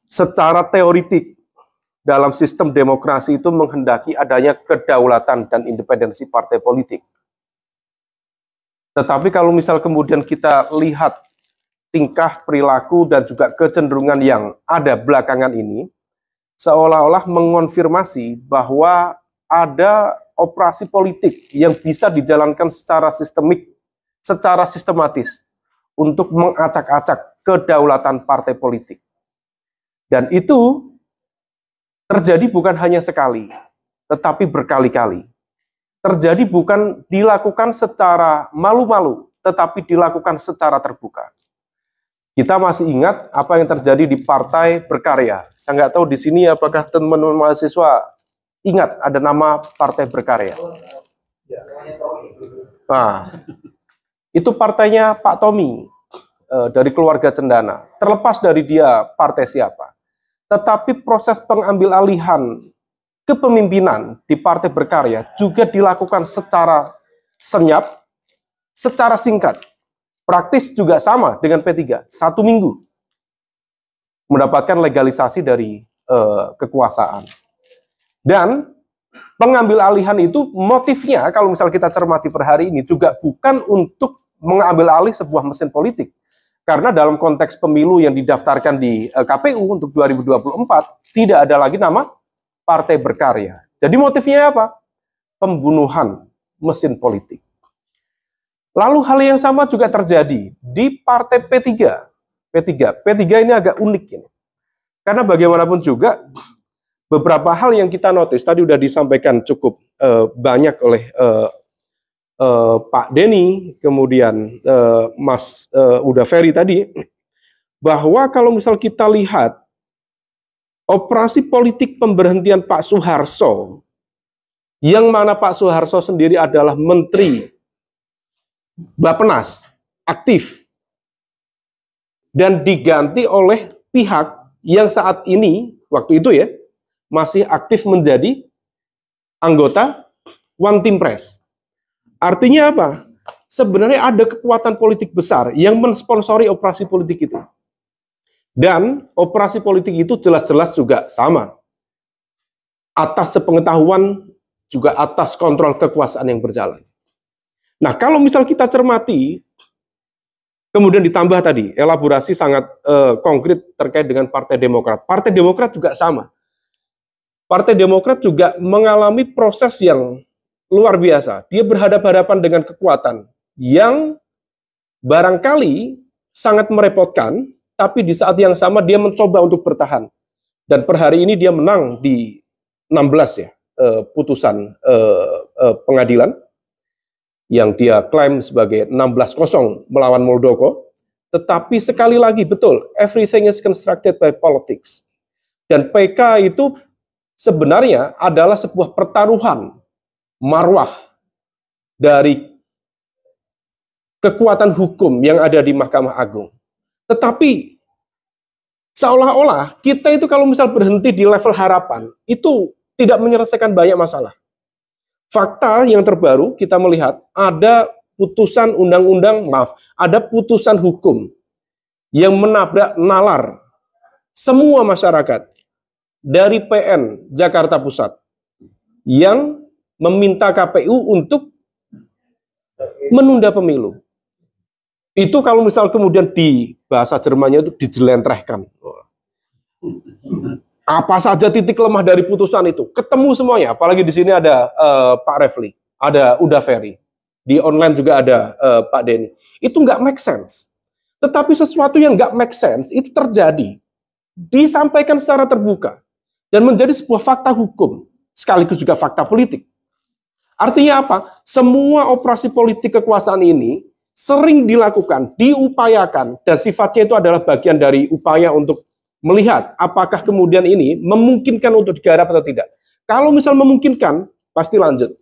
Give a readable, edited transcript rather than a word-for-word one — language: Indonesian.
secara teoritik dalam sistem demokrasi itu menghendaki adanya kedaulatan dan independensi partai politik. Tetapi kalau misal kemudian kita lihat tingkah, perilaku, dan juga kecenderungan yang ada belakangan ini, seolah-olah mengonfirmasi bahwa ada operasi politik yang bisa dijalankan secara sistemik, secara sistematis, untuk mengacak-acak kedaulatan partai politik. Dan itu terjadi bukan hanya sekali, tetapi berkali-kali. Terjadi bukan dilakukan secara malu-malu, tetapi dilakukan secara terbuka. Kita masih ingat apa yang terjadi di Partai Berkarya. Saya nggak tahu di sini apakah teman-teman mahasiswa ingat ada nama Partai Berkarya. Nah, itu partainya Pak Tommy dari keluarga Cendana. Terlepas dari dia partai siapa. Tetapi proses pengambil alihan kepemimpinan di Partai Berkarya juga dilakukan secara senyap, secara singkat. Praktis juga sama dengan P3, 1 minggu mendapatkan legalisasi dari kekuasaan. Dan pengambil alihan itu motifnya, kalau misal kita cermati per hari ini, juga bukan untuk mengambil alih sebuah mesin politik. Karena dalam konteks pemilu yang didaftarkan di KPU untuk 2024, tidak ada lagi nama Partai Berkarya. Jadi motifnya apa? Pembunuhan mesin politik. Lalu hal yang sama juga terjadi di Partai P3. P3 ini agak unik ini. Karena bagaimanapun juga, beberapa hal yang kita notice, tadi sudah disampaikan cukup banyak oleh Pak Denny, kemudian Mas Uda Ferry tadi, bahwa kalau misal kita lihat operasi politik pemberhentian Pak Soeharto, yang mana Pak Soeharto sendiri adalah Menteri Bappenas, aktif, dan diganti oleh pihak yang saat ini, waktu itu ya, masih aktif menjadi anggota One Team Press. Artinya apa? Sebenarnya ada kekuatan politik besar yang mensponsori operasi politik itu. Dan operasi politik itu jelas-jelas juga sama. Atas sepengetahuan, juga atas kontrol kekuasaan yang berjalan. Nah, kalau misal kita cermati, kemudian ditambah tadi, elaborasi sangat konkret terkait dengan Partai Demokrat. Partai Demokrat juga sama. Partai Demokrat juga mengalami proses yang luar biasa. Dia berhadapan-hadapan dengan kekuatan yang barangkali sangat merepotkan, tapi di saat yang sama dia mencoba untuk bertahan. Dan per hari ini dia menang di 16 ya, putusan pengadilan yang dia klaim sebagai 16-0 melawan Muldoko. Tetapi sekali lagi betul, everything is constructed by politics. Dan PK itu sebenarnya adalah sebuah pertaruhan marwah dari kekuatan hukum yang ada di Mahkamah Agung. Tetapi seolah-olah kita itu kalau misal berhenti di level harapan, itu tidak menyelesaikan banyak masalah. Fakta yang terbaru kita melihat ada putusan ada putusan hukum yang menabrak nalar semua masyarakat dari PN Jakarta Pusat yang meminta KPU untuk menunda pemilu. Itu kalau misal kemudian di bahasa Jermannya itu dijelentrehkan. Apa saja titik lemah dari putusan itu, ketemu semuanya. Apalagi di sini ada Pak Refli, ada Uda Ferry, di online juga ada Pak Denny. Itu nggak make sense. Tetapi sesuatu yang nggak make sense itu terjadi, disampaikan secara terbuka, dan menjadi sebuah fakta hukum, sekaligus juga fakta politik. Artinya apa? Semua operasi politik kekuasaan ini sering dilakukan, diupayakan, dan sifatnya itu adalah bagian dari upaya untuk melihat apakah kemudian ini memungkinkan untuk digarap atau tidak. Kalau misal memungkinkan, pasti lanjut.